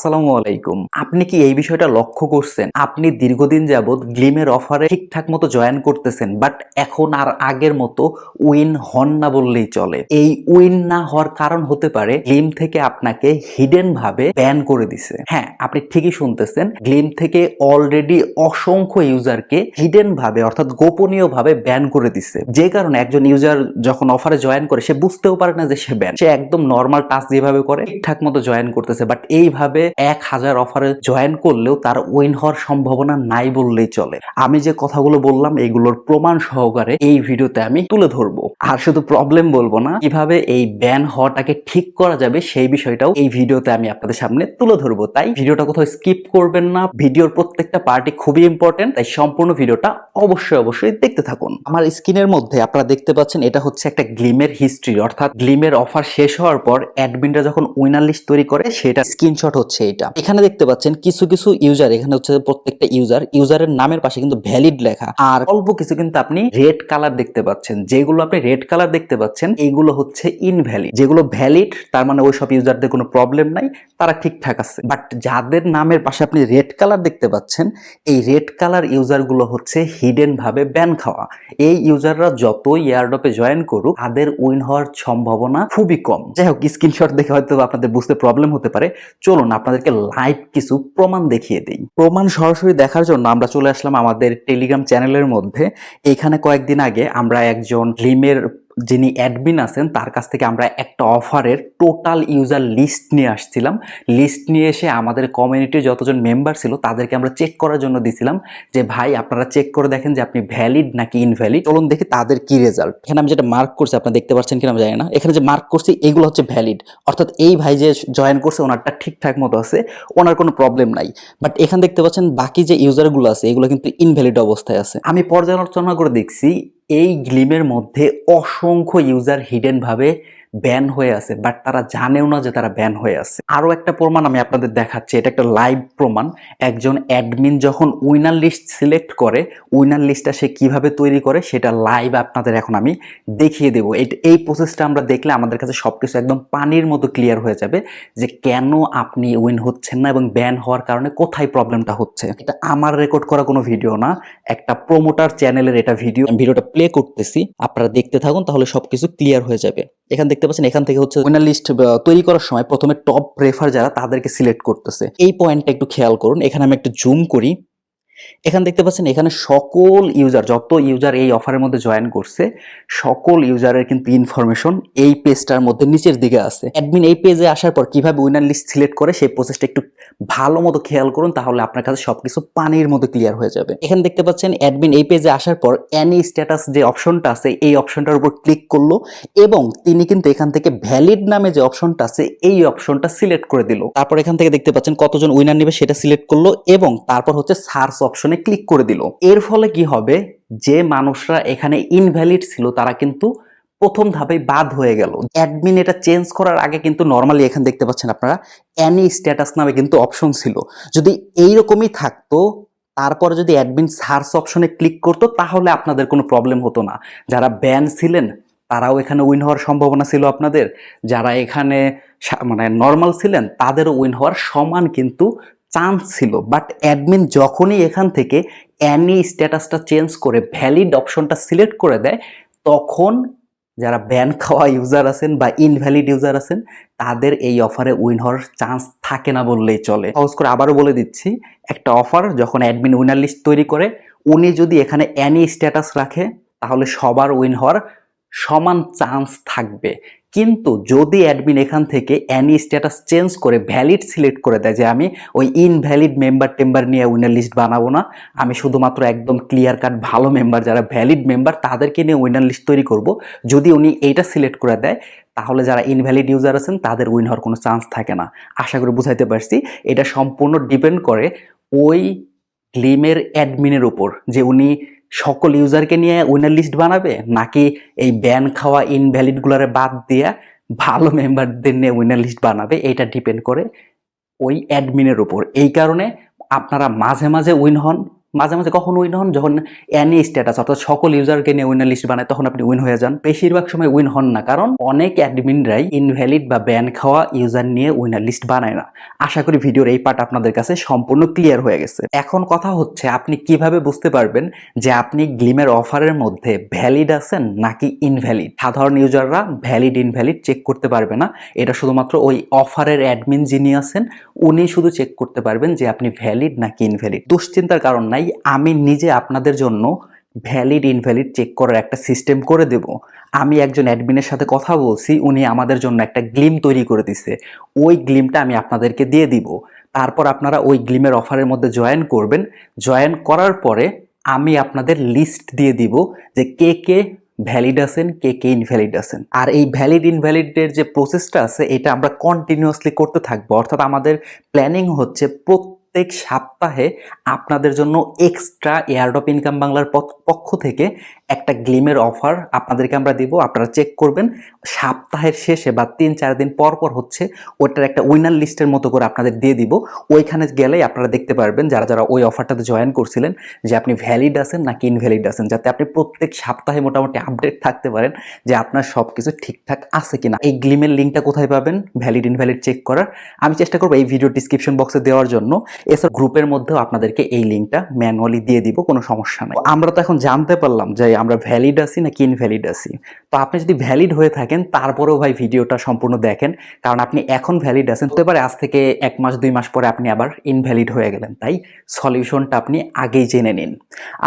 আসসালামু আলাইকুম। আপনি কি এই বিষয়টা লক্ষ্য করছেন? আপনি দীর্ঘদিন যাবৎ গ্লিমের অফারে ঠিকঠাক মতো জয়েন করতেছেন, বাট এখন আর আগের মতো উইন হন না বললেই চলে। এই উইন না হওয়ার কারণ হতে পারে গ্লিম থেকে আপনাকে হিডেন ভাবে ব্যান করে দিছে। হ্যাঁ, আপনি ঠিকই শুনতেছেন, গ্লিম থেকে অলরেডি অসংখ্য ইউজারকে হিডেন ভাবে অর্থাৎ গোপনীয় ভাবে ব্যান করে দিছে। যে কারণে একজন ইউজার যখন অফারে জয়েন করে সে বুঝতেও পারে না যে সে ব্যান। সে একদম নর্মাল টাস্ক যেভাবে করে ঠিকঠাক মতো জয়েন করতেছে, বাট এইভাবে 1000 অফারে জয়েন করলেও তার উইন হওয়ার সম্ভাবনা নাই বললেই চলে। আমি যে কথাগুলো বললাম এগুলোর প্রমাণ সহকারে এই ভিডিওতে আমি তুলে ধরবো। আর শুধু প্রবলেম বলবো না, কিভাবে এই ব্যান হওয়াটাকে ঠিক করা যাবে সেই বিষয়টাও এই ভিডিওতে আমি আপনাদের সামনে তুলে ধরবো। তাই ভিডিওটা কোথাও স্কিপ করবেন না। ভিডিওর প্রত্যেকটা পার্টি খুবই ইম্পর্টেন্ট, তাই সম্পূর্ণ ভিডিওটা অবশ্যই দেখতে থাকুন। আমার স্ক্রিনের মধ্যে আপনারা দেখতে পাচ্ছেন এটা হচ্ছে একটা গ্লিমের হিস্ট্রি, অর্থাৎ গ্লিমের অফার শেষ হওয়ার পর অ্যাডমিনরা যখন উইনার লিস্ট তৈরি করে সেটা স্ক্রিনশট হচ্ছে এটা। এখানে দেখতে পাচ্ছেন কিছু ইউজার, এখানে হচ্ছে প্রত্যেকটা ইউজারের নামের পাশে কিন্তু ভ্যালিড লেখা, আর অল্প কিছু কিন্তু আপনি রেড কালার দেখতে পাচ্ছেন। যেগুলো আপনি রেড কালার দেখতে পাচ্ছেন এইগুলো হচ্ছে ইনভ্যালিড। যেগুলো ভ্যালিড তার মানে ওই সব ইউজারদের কোনো প্রবলেম নাই, তারা ঠিকঠাক আছে। বাট যাদের নামের পাশে আপনি রেড কালার দেখতে পাচ্ছেন, এই রেড কালার ইউজারগুলো হচ্ছে হিডেন ভাবে ব্যান খাওয়া। এই ইউজাররা যতই এয়ারড্রপে জয়েন করুক তাদের উইন হওয়ার সম্ভাবনা খুবই কম। যাই হোক, স্ক্রিনশট দেখে হয়তো আপনাদের বুঝতে প্রবলেম হতে পারে। চলুন আপনাদেরকে লাইভ কিছু প্রমাণ দেখিয়ে দেই। প্রমাণ সরাসরি দেখার জন্য আমরা চলে আসলাম আমাদের টেলিগ্রাম চ্যানেলের মধ্যে। এখানে কয়েকদিন আগে আমরা একজন গ্লিমের যিনি অ্যাডমিন আছেন তার কাছ থেকে আমরা একটা অফারের টোটাল ইউজার লিস্ট নিয়ে আসছিলাম। লিস্ট নিয়ে এসে আমাদের কমিউনিটির যতজন মেম্বার ছিল তাদেরকে আমরা চেক করার জন্য দিছিলাম যে ভাই আপনারা চেক করে দেখেন যে আপনি ভ্যালিড নাকি ইনভ্যালিড। চলুন দেখি তাদের কি রেজাল্ট। এখানে আমি যেটা মার্ক করছি আপনারা দেখতে পাচ্ছেন কিনা আমি জানি না, এখানে যে মার্ক করছি এগুলো হচ্ছে ভ্যালিড, অর্থাৎ এই ভাই যে জয়েন করছে ওনারটা ঠিকঠাক মতো আছে, ওনার কোনো প্রবলেম নাই। বাট এখানে দেখতে পাচ্ছেন বাকি যে ইউজারগুলো আছে এগুলো কিন্তু ইনভ্যালিড অবস্থায় আছে। আমি পর্যালোচনা করে দেখছি এই গ্লিমের মধ্যে অসংখ্য ইউজার হিডেন ভাবে ব্যান হয়ে আছে, বাট তারা জানেও না যে তারা ব্যান হয়ে আছে। আরো একটা প্রমাণ আমি আপনাদের দেখাচ্ছি, এটা একটা লাইভ প্রমাণ। একজন অ্যাডমিন যখন উইনার লিস্ট সিলেক্ট করে, উইনার লিস্টটা সে কিভাবে তৈরি করে সেটা লাইভ আপনাদের এখন আমি দেখিয়ে দেবো। এই প্রসেসটা আমরা দেখলে আমাদের কাছে সবকিছু একদম পানির মতো ক্লিয়ার হয়ে যাবে যে কেন আপনি উইন হচ্ছেন না এবং ব্যান হওয়ার কারণে কোথায় প্রবলেমটা হচ্ছে। এটা আমার রেকর্ড করা কোনো ভিডিও না, একটা প্রমোটার চ্যানেলের এটা ভিডিওটা প্লে করতেছি, আপনারা দেখতে থাকুন তাহলে সবকিছু ক্লিয়ার হয়ে যাবে। এখানে দেখতে পাচ্ছেন এখান থেকে হচ্ছে উইনার লিস্ট তৈরি করার সময় প্রথমে টপ প্রেফার যারা তাদেরকে সিলেক্ট করতেছে। এই পয়েন্টটা একটু খেয়াল করুন। এখানে আমি একটু জুম করি, এখানে দেখতে পাচ্ছেন এখানে সকল ইউজার, যত ইউজার এই অফারের মধ্যে জয়েন করছে সকল ইউজারের কিন্তু ইনফরমেশন এই পেজটার মধ্যে নিচের দিকে আছে। অ্যাডমিন এই পেজে আসার পর কিভাবে উইনার লিস্ট সিলেক্ট করে সেই প্রসেসটা একটু ভালো মতো খেয়াল করুন, তাহলে আপনার কাছে সবকিছু পানির মতো ক্লিয়ার হয়ে যাবে। এখানে দেখতে পাচ্ছেন অ্যাডমিন এই পেজে আসার পর অ্যানি স্ট্যাটাস যে অপশনটা আছে এই অপশনটার উপর ক্লিক করলো এবং তিনি কিন্তু এখান থেকে ভ্যালিড নামে যে অপশনটা আছে এই অপশনটা সিলেক্ট করে দিল। তারপর এখান থেকে দেখতে পাচ্ছেন কতজন উইনার নেবে সেটা সিলেক্ট করলো এবং তারপর হচ্ছে সার্চ অপশনে ক্লিক করে দিল। এর ফলে কি হবে, যে মানুষরা এখানে ইনভ্যালিড ছিল তারা কিন্তু প্রথম ধাপে বাদ হয়ে গেল। অ্যাডমিন এটা চেঞ্জ করার আগে কিন্তু নরমালি এখানে দেখতে পাচ্ছেন আপনারা অ্যানি স্ট্যাটাস নামে কিন্তু অপশন ছিল। যদি এইরকমই থাকতো তারপরে যদি অ্যাডমিন সার্চ অপশনে ক্লিক করতো তাহলে আপনাদের কোনো প্রবলেম হতো না। যারা ব্যান ছিলেন তারাও এখানে উইন হওয়ার সম্ভাবনা ছিল আপনাদের, যারা এখানে মানে নর্মাল ছিলেন তাদেরও উইন হওয়ার সমান কিন্তু চান্স ছিল। বাট অ্যাডমিন যখনই এখান থেকে অ্যানি স্ট্যাটাসটা চেঞ্জ করে ভ্যালিড অপশনটা সিলেক্ট করে দেয় তখন যারা ব্যান খাওয়া ইউজার আছেন বা ইনভ্যালিড ইউজার আছেন তাদের এই অফারে উইন হওয়ার চান্স থাকে না বললেই চলে। সহজ করে আবারও বলে দিচ্ছি, একটা অফার যখন অ্যাডমিন উইনার লিস্ট তৈরি করে উনি যদি এখানে অ্যানি স্ট্যাটাস রাখে তাহলে সবার উইন হওয়ার সমান চান্স থাকবে। কিন্তু যদি অ্যাডমিন এখান থেকে অ্যানি স্ট্যাটাস চেঞ্জ করে ভ্যালিড সিলেক্ট করে দেয় যে আমি ওই ইনভ্যালিড মেম্বার নিয়ে উইনার লিস্ট বানাবো না, আমি শুধুমাত্র একদম ক্লিয়ার কাট ভালো মেম্বার যারা ভ্যালিড মেম্বার তাদেরকে নিয়ে উইনার লিস্ট তৈরি করব, যদি উনি এইটা সিলেক্ট করে দেয় তাহলে যারা ইনভ্যালিড ইউজার আছেন তাদের উইন হওয়ার কোনো চান্স থাকে না। আশা করি বুঝাইতে পারছি। এটা সম্পূর্ণ ডিপেন্ড করে ওই গ্লিমের অ্যাডমিনের উপর যে উনি সকল ইউজারকে নিয়ে উইনার লিস্ট বানাবে নাকি এই ব্যান খাওয়া ইনভ্যালিডগুলোরে বাদ দিয়ে ভালো মেম্বারদের নিয়ে উইনার লিস্ট বানাবে, এটা ডিপেন্ড করে ওই অ্যাডমিনের উপর। এই কারণে আপনারা মাঝে মাঝে উইন হন, মাঝে মাঝে কখন উইন হন, যখন অ্যানি স্ট্যাটাস অর্থাৎ সকল ইউজারকে নিয়ে উইনার লিস্ট বানায় তখন আপনি উইন হয়ে যান। বেশিরভাগ সময় উইন হন না, কারণ অনেক অ্যাডমিনরাই ইনভ্যালিড বা ব্যান খাওয়া ইউজার নিয়ে উইনার লিস্ট বানায় না। আশা করি ভিডিওর এই পার্ট আপনাদের কাছে সম্পূর্ণ ক্লিয়ার হয়ে গেছে। এখন কথা হচ্ছে আপনি কিভাবে বুঝতে পারবেন যে আপনি গ্লিমের অফারের মধ্যে ভ্যালিড আছেন নাকি ইনভ্যালিড। সাধারণ ইউজাররা ভ্যালিড ইনভ্যালিড চেক করতে পারবে না, এটা শুধুমাত্র ওই অফারের অ্যাডমিন যিনি আছেন উনি শুধু চেক করতে পারবেন যে আপনি ভ্যালিড নাকি ইনভ্যালিড। দুশ্চিন্তার কারণ নাই, আমি নিজে আপনাদের জন্য ভ্যালিড ইনভ্যালিড চেক করার একটা সিস্টেম করে দেব। আমি একজন অ্যাডমিনের সাথে কথা বলছি, উনি আমাদের জন্য একটা গ্লিম তৈরি করে দিছে, ওই গ্লিমটা আমি আপনাদেরকে দিয়ে দিব। তারপর আপনারা ওই গ্লিমের অফারের মধ্যে জয়েন করবেন। জয়েন করার পরে আমি আপনাদের লিস্ট দিয়ে দিব যে কে কে ভ্যালিড আছেন, কে কে ইনভ্যালিড আছেন। আর এই ভ্যালিড ইনভ্যালিডের যে প্রসেসটা আছে এটা আমরা কন্টিনিউয়াসলি করতে থাকবো। অর্থাৎ আমাদের প্ল্যানিং হচ্ছে প্রত্যেক সপ্তাহে আপনাদের জন্য এক্সট্রা এয়ারড্রপ ইনকাম বাংলার পক্ষ থেকে একটা গ্লিমের অফার আপনাদেরকে আমরা দিব, আপনারা চেক করবেন। সপ্তাহের শেষে বা 3-4 দিন পর পর হচ্ছে ওইটার একটা উইনার লিস্টের মতো করে আপনাদের দিয়ে দিব। ওইখানে গেলেই আপনারা দেখতে পারবেন যারা যারা ওই অফারটাতে জয়েন করছিলেন যে আপনি ভ্যালিড আছেন নাকি ইনভ্যালিড আছেন, যাতে আপনি প্রত্যেক সপ্তাহে মোটামুটি আপডেট থাকতে পারেন যে আপনার সব কিছু ঠিকঠাক আছে কিনা। এই গ্লিমের লিঙ্কটা কোথায় পাবেন ভ্যালিড ইনভ্যালিড চেক করার? আমি চেষ্টা করবো এই ভিডিও ডিসক্রিপশন বক্সে দেওয়ার জন্য। এছাড়া গ্রুপের মধ্যেও আপনাদেরকে এই লিঙ্কটা ম্যানুয়ালি দিয়ে দিব, কোনো সমস্যা নেই। আমরা তো এখন জানতে পারলাম যে আমরা ভ্যালিড আছি নাকি ইনভ্যালিড আছি। তো আপনি যদি ভ্যালিড হয়ে থাকেন তারপরেও ভাই ভিডিওটা সম্পূর্ণ দেখেন, কারণ আপনি এখন ভ্যালিড আছেন, হতে পারে আজ থেকে 1 মাস 2 মাস পরে আপনি আবার ইনভ্যালিড হয়ে গেলেন। তাই সলিউশনটা আপনি আগেই জেনে নিন।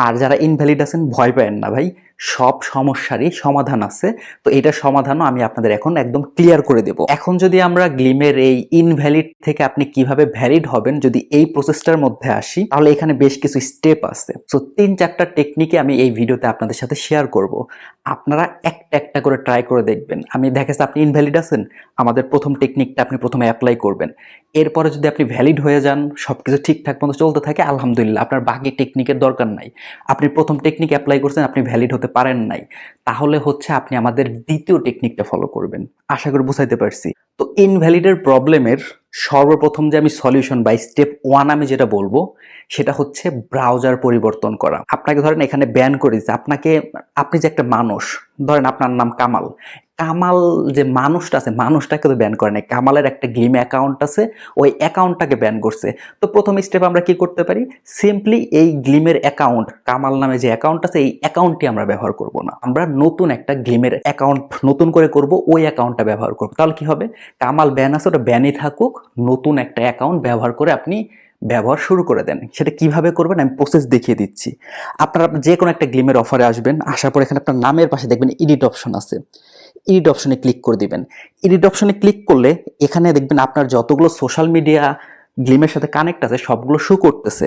আর যারা ইনভ্যালিড আছেন ভয় পাবেন না ভাই, সব সমস্যারই সমাধান আছে। তো এটার সমাধানও আমি আপনাদের এখন একদম ক্লিয়ার করে দেব। এখন যদি আমরা গ্লিমের এই ইনভ্যালিড থেকে আপনি কিভাবে ভ্যালিড হবেন যদি এই প্রসেসটার মধ্যে আসি, তাহলে এখানে বেশ কিছু স্টেপ আছে। সো 3-4টা টেকনিকে আমি এই ভিডিওতে আপনাদের সাথে শেয়ার করব। আপনারা একটা একটা করে ট্রাই করে দেখবেন। আমি দেখেছি আপনি ইনভ্যালিড আছেন, আমাদের প্রথম টেকনিকটা আপনি প্রথমে অ্যাপ্লাই করবেন। এরপরে যদি আপনি ভ্যালিড হয়ে যান, সবকিছু ঠিকঠাক মতো চলতে থাকে, আলহামদুলিল্লাহ, আপনার বাকি টেকনিকের দরকার নাই। আপনি প্রথম টেকনিক অ্যাপ্লাই করছেন, আপনি ভ্যালিড হতে পারেন নাই, তাহলে হচ্ছে আপনি আমাদের দ্বিতীয় টেকনিকটা ফলো করবেন। আশা করি বুঝাইতে পারছি। তো ইনভ্যালিডের প্রবলেমের সর্বপ্রথম যে আমি সলিউশন বা স্টেপ 1 আমি যেটা বলবো সেটা হচ্ছে ব্রাউজার পরিবর্তন করা। আপনাকে ধরেন এখানে ব্যান করে দিচ্ছে, আপনি যে একটা মানুষ, ধরেন আপনার নাম কামাল, কামাল যে মানুষটা আছে মানুষটাকে তো ব্যান করে নাই, কামালের একটা গ্লিম অ্যাকাউন্ট আছে, ওই অ্যাকাউন্টটাকে ব্যান করছে। তো প্রথম স্টেপ আমরা কি করতে পারি, সিম্পলি এই গ্লিমের অ্যাকাউন্ট, কামাল নামে যে অ্যাকাউন্ট আছে এই অ্যাকাউন্টটি আমরা ব্যবহার করব না, আমরা নতুন একটা গ্লিমের অ্যাকাউন্ট নতুন করে করব, ওই অ্যাকাউন্টটা ব্যবহার করব। তাহলে কি হবে, কামাল ব্যান আছে ওটা ব্যানই থাকুক, নতুন একটা অ্যাকাউন্ট ব্যবহার করে আপনি ব্যবহার শুরু করে দেন। সেটা কিভাবে করবেন আমি প্রসেস দেখিয়ে দিচ্ছি। আপনারা যে কোনো একটা গ্লিমের অফারে আসবেন, আসার পর এখানে আপনার নামের পাশে দেখবেন এডিট অপশন আছে, এডিট অপশনে ক্লিক করে দিবেন। এডিট অপশনে ক্লিক করলে এখানে দেখবেন আপনার যতগুলো সোশ্যাল মিডিয়া গ্লিমের সাথে কানেক্ট আছে সবগুলো শো করতেছে।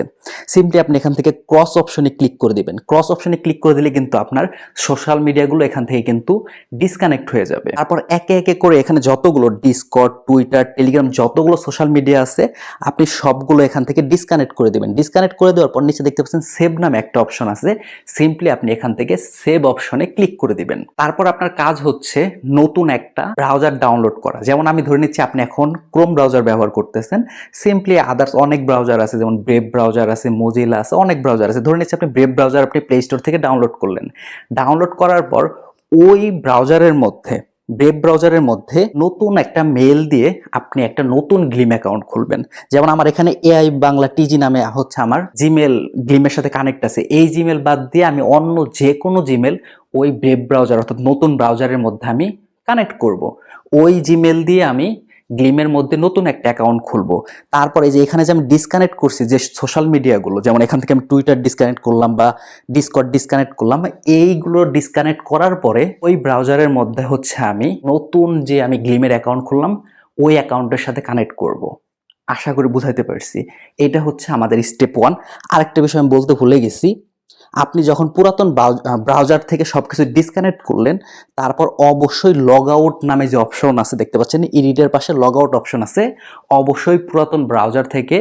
সিম্পলি আপনি এখান থেকে ক্রস অপশনে ক্লিক করে দিবেন। ক্রস অপশনে ক্লিক করে দিলে কিন্তু আপনার সোশ্যাল মিডিয়াগুলো এখান থেকে কিন্তু ডিসকানেক্ট হয়ে যাবে। তারপর একে একে করে এখানে যতগুলো ডিসকর্ড, টুইটার, টেলিগ্রাম যতগুলো সোশ্যাল মিডিয়া আছে আপনি সবগুলো এখান থেকে ডিসকানেক্ট করে দিবেন। ডিসকানেক্ট করে দেওয়ার পর নিচে দেখতে পাচ্ছেন সেভ নামে একটা অপশন আছে, সিম্পলি আপনি এখান থেকে সেভ অপশনে ক্লিক করে দিবেন। তারপর আপনার কাজ হচ্ছে নতুন একটা ব্রাউজার ডাউনলোড করা। যেমন আমি ধরে নিচ্ছি আপনি এখন ক্রোম ব্রাউজার ব্যবহার করতেছেন, সিম্পলি আদার্স অনেক ব্রাউজার আছে, যেমন ব্রেভ ব্রাউজার আছে, মোজিলা আছে, অনেক ব্রাউজার আছে। ধরে নিচ্ছি আপনি ব্রেভ ব্রাউজার আপনি প্লে স্টোর থেকে ডাউনলোড করলেন। ডাউনলোড করার পর ওই ব্রাউজারের মধ্যে, ব্রেভ ব্রাউজারের মধ্যে নতুন একটা মেল দিয়ে আপনি একটা নতুন গ্লিম অ্যাকাউন্ট খুলবেন। যেমন আমার এখানে এআই বাংলা টিজি নামে হচ্ছে আমার জিমেল গ্লিমের সাথে কানেক্ট আছে, এই জিমেল বাদ দিয়ে আমি অন্য যে কোনো জিমেল ওই ব্রেভ ব্রাউজার অর্থাৎ নতুন ব্রাউজারের মধ্যে আমি কানেক্ট করব। ওই জিমেল দিয়ে আমি গ্লিমের মধ্যে নতুন একটা অ্যাকাউন্ট খুলবো। তারপরে যে এখানে যে আমি ডিসকানেক্ট করছি যে সোশ্যাল মিডিয়াগুলো, যেমন এখান থেকে আমি টুইটার ডিসকানেক্ট করলাম বা ডিসকর্ড ডিসকানেক্ট করলাম, এইগুলো ডিসকানেক্ট করার পরে ওই ব্রাউজারের মধ্যে হচ্ছে আমি নতুন যে আমি গ্লিমের অ্যাকাউন্ট খুললাম ওই অ্যাকাউন্টের সাথে কানেক্ট করব। আশা করি বুঝাইতে পারছি। এটা হচ্ছে আমাদের স্টেপ 1। আরেকটা বিষয় আমি বলতে ভুলে গেছি, আপনি যখন পুরাতন ব্রাউজার থেকে সবকিছু ডিসকানেক্ট করলেন তারপর অবশ্যই লগ আউট নামে যে অপশন আছে দেখতে পাচ্ছেন, এডিটের পাশে লগ আউট অপশন আছে, অবশ্যই পুরাতন ব্রাউজার থেকে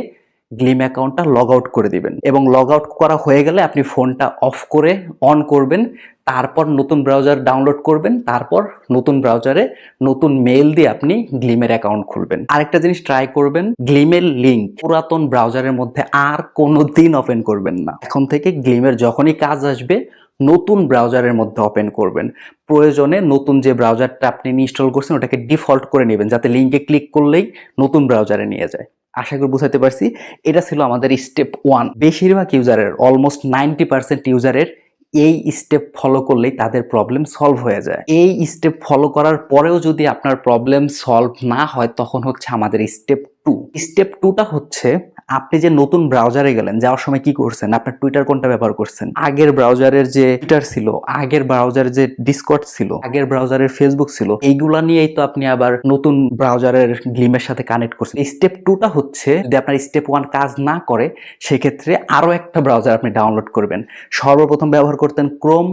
গ্লিম অ্যাকাউন্টটা লগ আউট করে দিবেন। এবং লগ আউট করা হয়ে গেলে আপনি ফোনটা অফ করে অন করবেন, তারপর নতুন ব্রাউজার ডাউনলোড করবেন, তারপর নতুন ব্রাউজারে নতুন মেইল দিয়ে আপনি গ্লিমের অ্যাকাউন্ট খুলবেন। আরেকটা জিনিস ট্রাই করবেন, গ্লিমের লিঙ্ক পুরাতন ব্রাউজারের মধ্যে আর কোনোদিন ওপেন করবেন না। এখন থেকে গ্লিমের যখনই কাজ আসবে নতুন ব্রাউজারের মধ্যে ওপেন করবেন। প্রয়োজনে নতুন যে ব্রাউজারটা আপনি ইনস্টল করছেন ওটাকে ডিফল্ট করে নেবেন, যাতে লিঙ্কে ক্লিক করলেই নতুন ব্রাউজারে নিয়ে যায়। আশা করি বুঝাতে পারছি। এটা ছিল আমাদের স্টেপ 1। বেশিরভাগ ইউজারের, অলমোস্ট 90% ইউজারের এই স্টেপ ফলো করলেই তাদের প্রবলেম সলভ হয়ে যায়। এই স্টেপ ফলো করার পরেও যদি আপনার প্রবলেম সলভ না হয়, তখন হচ্ছে আমাদের স্টেপ 2। স্টেপ 2টা হচ্ছে, আপনি যে নতুন ব্রাউজারে গেলেন, যাওয়ার সময় কি করছেন? আপনার টুইটার কোনটা ব্যবহার করছেন? আগের ব্রাউজারের যে টুইটার ছিল, আগের ব্রাউজারের যে ডিসকর্ড ছিল, আগের ব্রাউজারের ফেসবুক ছিল, এইগুলা নিয়েই তো আপনি আবার নতুন ব্রাউজারের গ্লিমের সাথে কানেক্ট করছেন। স্টেপ 2টা হচ্ছে, যদি আপনার স্টেপ 1 কাজ না করে, সেক্ষেত্রে আরো একটা ব্রাউজার আপনি ডাউনলোড করবেন। সর্বপ্রথম ব্যবহার করতেন ক্রোম,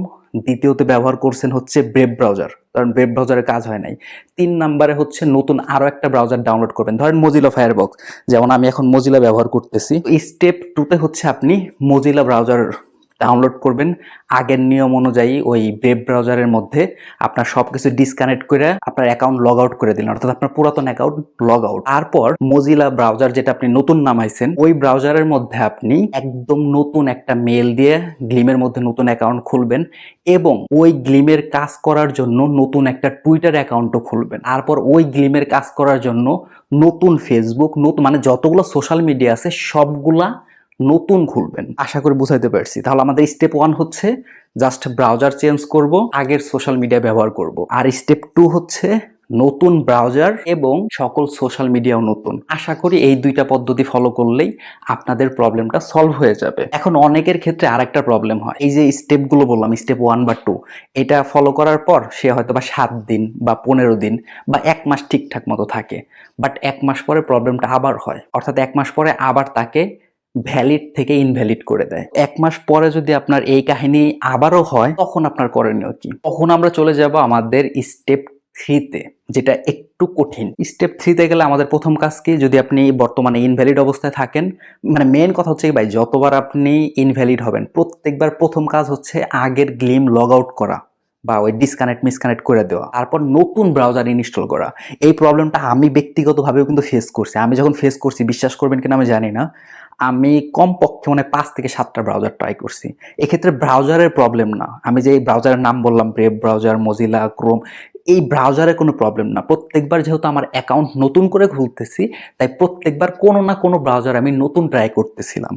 দ্বিতীয়তে ব্যবহার করছেন হচ্ছে ব্রেভ ব্রাউজার, কারণ ব্রেভ ব্রাউজারের কাজ হয় নাই। 3 নম্বরে হচ্ছে নতুন আরো একটা ব্রাউজার ডাউনলোড করবেন, ধরেন মজিলা ফায়ারবক্স, যেমন আমি এখন মজিলা ব্যবহার করতেছি। স্টেপ 2তে হচ্ছে আপনি মজিলা ব্রাউজার ডাউনলোড করবেন। আগের নিয়ম অনুযায়ী ওই ওয়েব ব্রাউজারের মধ্যে আপনার সবকিছু ডিসকানেক্ট করে আপনার অ্যাকাউন্ট লগ আউট করে দিলেন, অর্থাৎ আপনার পুরাতন অ্যাকাউন্ট লগ আউট। তারপর মজিলা ব্রাউজার যেটা আপনি নতুন নামাইছেন, ওই ব্রাউজারের মধ্যে আপনি একদম নতুন একটা মেল দিয়ে গ্লিমের মধ্যে নতুন অ্যাকাউন্ট খুলবেন এবং ওই গ্লিমের কাজ করার জন্য নতুন একটা টুইটার অ্যাকাউন্টও খুলবেন। তারপর ওই গ্লিমের কাজ করার জন্য নতুন ফেসবুক, নতুন মানে যতগুলো সোশ্যাল মিডিয়া আছে সবগুলা নতুন খুলবেন। আশা করি বুঝাইতে পারছি। তাহলে আমাদের স্টেপ 1 হচ্ছে জাস্ট ব্রাউজার চেঞ্জ করব, আগের সোশ্যাল মিডিয়া ব্যবহার করব। আর স্টেপ 2 হচ্ছে নতুন ব্রাউজার এবং সকল সোশ্যাল মিডিয়াও নতুন। আশা করি এই দুইটা পদ্ধতি ফলো করলেই আপনাদের প্রবলেমটা সলভ হয়ে যাবে। এখন অনেকের ক্ষেত্রে আরেকটা প্রবলেম হয়, এই যে স্টেপগুলো বললাম, স্টেপ 1 বা 2, এটা ফলো করার পর সে হয়তো বা 7 দিন বা 15 দিন বা 1 মাস ঠিকঠাক মতো থাকে, বাট 1 মাস পরে প্রবলেমটা আবার হয়, অর্থাৎ 1 মাস পরে আবার তাকে ভ্যালিড থেকে ইনভ্যালিড করে দেয়। 1 মাস পরে যদি আপনার এই কাহিনী আবারও হয়, তখন আপনার করণীয় কি? তখন আমরা চলে যাব আমাদের স্টেপ 3-তে, যেটা একটু কঠিন। স্টেপ 3-তে গেলে আমাদের প্রথম কাজ কি? যদি আপনি বর্তমানে ইনভ্যালিড অবস্থায় থাকেন, মানে মেইন কথা হচ্ছে ভাই, যতবার আপনি ইনভ্যালিড হবেন প্রত্যেকবার প্রথম কাজ হচ্ছে আগের গ্লিম লগ আউট করা বা ওই ডিসকানেক্ট মিসকানেক্ট করে দেওয়া, তারপর নতুন ব্রাউজার ইনস্টল করা। এই প্রবলেমটা আমি ব্যক্তিগতভাবেও কিন্তু ফেস করছি। আমি যখন ফেস করছি, বিশ্বাস করবেন কিনা আমি জানি না, আমি কমপক্ষে মানে 5 থেকে 7টা ব্রাউজার ট্রাই করছি। এক্ষেত্রে ব্রাউজারের প্রবলেম না, আমি যে এই ব্রাউজারের নাম বললাম, ব্রেভ ব্রাউজার, মজিলা, ক্রোম, এই ব্রাউজারে কোনো প্রবলেম না। প্রত্যেকবার যেহেতু আমার অ্যাকাউন্ট নতুন করে খুলতেছি, তাই প্রত্যেকবার কোনো না কোনো ব্রাউজার আমি নতুন ট্রাই করতেছিলাম।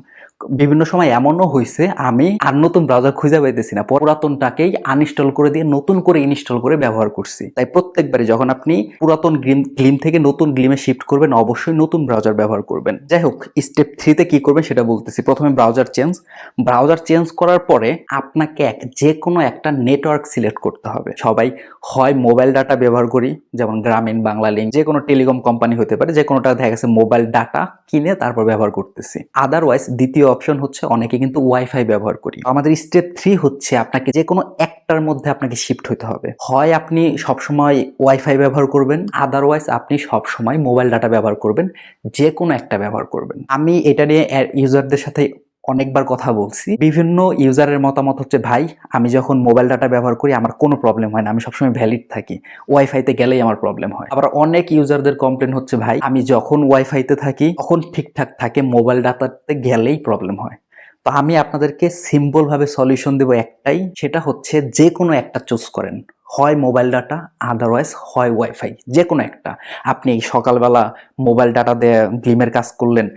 বিভিন্ন সময় এমনও হয়েছে আমি আর নতুন ব্রাউজার খুঁজে পাইতেছি না, পুরাতনটাকেই আনইনস্টল করে দিয়ে নতুন করে ইনস্টল করে ব্যবহার করছি। তাই প্রত্যেকবারই যখন আপনি পুরাতন গ্লিম থেকে নতুন গ্লিমে শিফট করবেন, অবশ্যই নতুন ব্রাউজার ব্যবহার করবেন। যাই হোক, স্টেপ 3-তে কি করবেন সেটা বলতেছি। প্রথমে ব্রাউজার চেঞ্জ করার পরে আপনাকে যে কোনো একটা নেটওয়ার্ক সিলেক্ট করতে হবে। সবাই হয় মোবাইল ডাটা ব্যবহার করি, যেমন গ্রামীণ, বাংলা লিঙ্ক, যে কোনো টেলিকম কোম্পানি হতে পারে, যে কোনোটা দেখা গেছে মোবাইল ডাটা কিনে তারপর ব্যবহার করতেছি। আদারওয়াইজ দ্বিতীয় অপশন হচ্ছে অনেকে কিন্তু ওয়াইফাই ব্যবহার করি। আমাদের স্টেপ 3 হচ্ছে আপনাকে যে কোনো একটার মধ্যে আপনাকে শিফট হতে হবে। হয় আপনি সবসময় ওয়াইফাই ব্যবহার করবেন, আদারওয়াইজ আপনি সবসময় মোবাইল ডাটা ব্যবহার করবেন, যে কোনো একটা ব্যবহার করবেন। আমি এটা নিয়ে ইউজারদের সাথে অনেকবার কথা বলছি। বিভিন্ন ইউজারের মতামত হচ্ছে, ভাই আমি যখন মোবাইল ডাটা ব্যবহার করি আমার কোনো প্রবলেম হয় না, আমি সবসময় ভ্যালিড থাকি, ওয়াইফাইতে গেলেই আমার প্রবলেম হয়। আবার অনেক ইউজারদের কমপ্লেন হচ্ছে, ভাই আমি যখন ওয়াইফাইতে থাকি তখন ঠিকঠাক থাকে, মোবাইল ডাটাতে গেলেই প্রবলেম হয়। তো আমি আপনাদেরকে সিম্পল ভাবে সলিউশন দেব একটাই, সেটা হচ্ছে যে কোনো একটা চুজ করেন, হয় মোবাইল ডাটা, আদারওয়াইজ হয় ওয়াইফাই, যে কোনো একটা। আপনি সকালবেলা মোবাইল ডাটা দিয়ে গ্লিমের কাজ করলেন,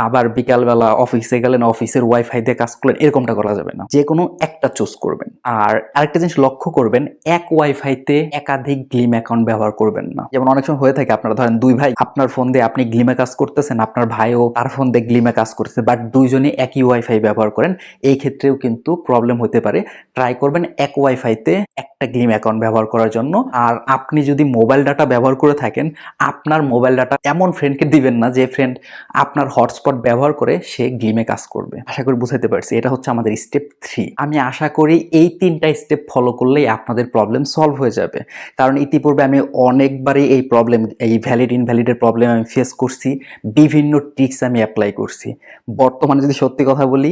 আবার বিকালবেলা অফিসে গেলেন, অফিসের ওয়াইফাই দিয়ে কাজ করলেন, এরকমটা করা যাবে না। যে কোনো একটা চুজ করবেন। আর আরেকটা জিনিস লক্ষ্য করবেন, এক ওয়াইফাইতে একাধিক গ্লিম অ্যাকাউন্ট ব্যবহার করবেন না। যেমন অনেক সময় হয়ে থাকে, আপনারা ধরেন 2 ভাই, আপনার ফোন দিয়ে আপনি গ্লিমে কাজ করতেছেন, আপনার ভাইও তার ফোন দিয়ে গ্লিমে কাজ করতেছে, বাট দুইজনই একই ওয়াইফাই ব্যবহার করেন। এই ক্ষেত্রেও কিন্তু প্রবলেম হতে পারে। ট্রাই করবেন এক ওয়াইফাইতে একটা গ্লিম অ্যাকাউন্ট ব্যবহার করার জন্য। আর আপনি যদি মোবাইল ডাটা ব্যবহার করে থাকেন, আপনার মোবাইল ডাটা এমন ফ্রেন্ডকে দিবেন না যে ফ্রেন্ড আপনার হটস্পট ব্যবহার করে সে গ্লিমে কাজ করবে। আশা করি বুঝাইতে পারছি। এটা হচ্ছে আমাদের স্টেপ 3। আমি আশা করি এই 3টা স্টেপ ফলো করলেই আপনাদের প্রবলেম সলভ হয়ে যাবে। কারণ ইতিপূর্বে আমি অনেকবারই এই প্রবলেম, এই ভ্যালিড ইনভ্যালিডের প্রবলেম আমি ফেস করছি, বিভিন্ন ট্রিক্স আমি অ্যাপ্লাই করছি। বর্তমানে যদি সত্যি কথা বলি,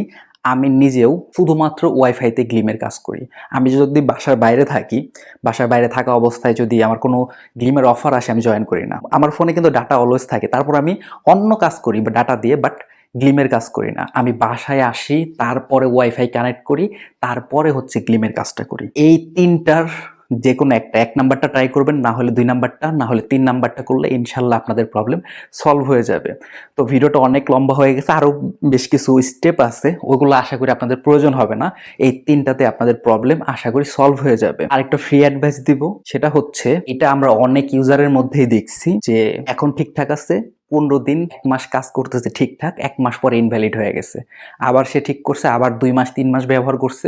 আমি নিজেও শুধুমাত্র ওয়াইফাইতে গ্লিমের কাজ করি। আমি যদি বাসার বাইরে থাকি, বাসার বাইরে থাকা অবস্থায় যদি আমার কোনো গ্লিমের অফার আসে, আমি জয়েন করি না। আমার ফোনে কিন্তু ডাটা অলওয়েজ থাকে, তারপর আমি অন্য কাজ করি ডাটা দিয়ে, বাট গ্লিমের কাজ করি না। আমি বাসায় আসি, তারপরে ওয়াইফাই কানেক্ট করি, তারপরে হচ্ছে গ্লিমের কাজটা করি। এই তিনটার যে কোনো একটা, এক নাম্বারটা ট্রাই করবেন, না হলে 2 নাম্বারটা, না হলে 3 নাম্বারটা করলে ইনশাল্লাহ আপনাদের প্রবলেম সলভ হয়ে যাবে। তো ভিডিওটা অনেক লম্বা হয়ে গেছে, আরও বেশ কিছু স্টেপ আছে, ওগুলো আশা করি আপনাদের প্রয়োজন হবে না। এই তিনটাতে আপনাদের প্রবলেম আশা করি সলভ হয়ে যাবে। আরেকটা ফ্রি অ্যাডভাইস দিব, সেটা হচ্ছে, এটা আমরা অনেক ইউজারের মধ্যেই দেখছি যে এখন ঠিকঠাক আছে, 15 দিন 1 মাস কাজ করতেছে ঠিকঠাক, 1 মাস পরে ইনভ্যালিড হয়ে গেছে। আবার সে ঠিক করছে, আবার 2 মাস 3 মাস ব্যবহার করছে,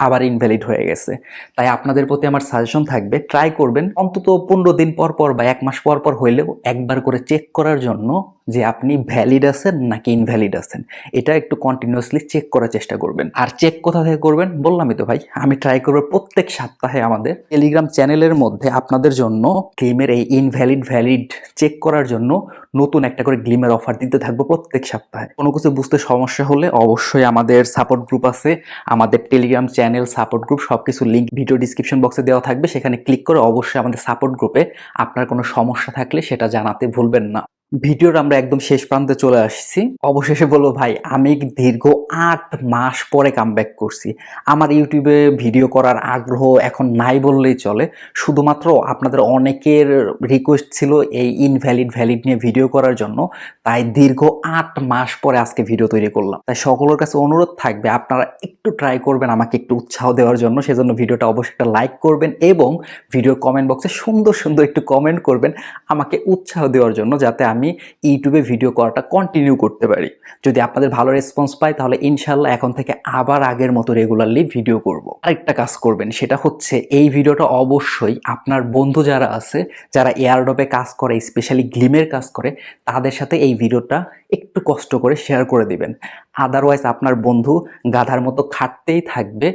আবার ইনভ্যালিড হয়ে গেছে। তাই আপনাদের প্রতি আমার সাজেশন থাকবে, ট্রাই করবেন অন্তত 15 দিন পর পর বা 1 মাস পর পর হইলেও একবার করে চেক করার জন্য যে আপনি ভ্যালিড আছেন নাকি ইনভ্যালিড আছেন। এটা একটু কন্টিনিউয়াসলি চেক করার চেষ্টা করবেন। আর চেক কোথা থেকে করবেন বললামই তো ভাই, আমি ট্রাই করবো প্রত্যেক সপ্তাহে আমাদের টেলিগ্রাম চ্যানেলের মধ্যে আপনাদের জন্য গ্লিমের এই ইনভ্যালিড ভ্যালিড চেক করার জন্য নতুন একটা করে গ্লিমের অফার দিতে থাকবো প্রত্যেক সপ্তাহে। কোনো কিছু বুঝতে সমস্যা হলে অবশ্যই আমাদের সাপোর্ট গ্রুপ আছে, আমাদের টেলিগ্রাম চ্যানেল, সাপোর্ট গ্রুপ, সবকিছু লিঙ্ক ভিডিও ডিসক্রিপশন বক্সে দেওয়া থাকবে, সেখানে ক্লিক করে অবশ্যই আমাদের সাপোর্ট গ্রুপে আপনার কোনো সমস্যা থাকলে সেটা জানাতে ভুলবেন না। ভিডিওর আমরা একদম শেষ প্রান্তে চলে আসছি। অবশেষে বলবো ভাই, আমি দীর্ঘ 8 মাস পরে কামব্যাক করছি। আমার ইউটিউবে ভিডিও করার আগ্রহ এখন নাই বললেই চলে। শুধুমাত্র আপনাদের অনেকের রিকোয়েস্ট ছিল এই ইনভ্যালিড ভ্যালিড নিয়ে ভিডিও করার জন্য, তাই দীর্ঘ 8 মাস পরে আজকে ভিডিও তৈরি করলাম। তাই সকলের কাছে অনুরোধ থাকবে, আপনারা একটু ট্রাই করবেন আমাকে একটু উৎসাহ দেওয়ার জন্য। সেজন্য ভিডিওটা অবশ্যই একটা লাইক করবেন এবং ভিডিও কমেন্ট বক্সে সুন্দর সুন্দর একটু কমেন্ট করবেন আমাকে উৎসাহ দেওয়ার জন্য, যাতে আমি ইউটিউবে ভিডিও করাটা কন্টিনিউ করতে পারি। যদি আপনাদের ভালো রেসপন্স পাই, তাহলে ইনশাল্লাহ এখন থেকে আবার আগের মতো রেগুলারলি ভিডিও করব। আরেকটা কাজ করবেন, সেটা হচ্ছে এই ভিডিওটা অবশ্যই আপনার বন্ধু যারা আছে, যারা এয়ারড্রপে কাজ করে, স্পেশালি গ্লিমের কাজ করে, তাদের সাথে এই ভিডিওটা একটু কষ্ট করে শেয়ার করে দিবেন। আদারওয়াইজ আপনার বন্ধু গাধার মতো খাটতেই থাকবে,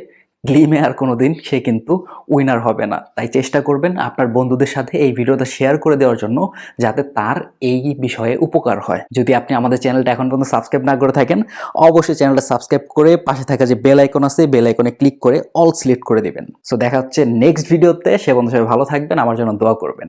গ্লিমে আর কোনোদিন সে কিন্তু উইনার হবে না। তাই চেষ্টা করবেন আপনার বন্ধুদের সাথে এই ভিডিওটা শেয়ার করে দেওয়ার জন্য, যাতে তার এই বিষয়ে উপকার হয়। যদি আপনি আমাদের চ্যানেলটা এখন পর্যন্ত সাবস্ক্রাইব না করে থাকেন, অবশ্যই চ্যানেলটা সাবস্ক্রাইব করে পাশে থাকা যে বেল আইকন আছে, বেল আইকনে ক্লিক করে অল সিলেক্ট করে দিবেন। সো দেখা হচ্ছে নেক্সট ভিডিওতে। সে বন্ধু সবাই ভালো থাকবেন, আমার জন্য দোয়া করবেন।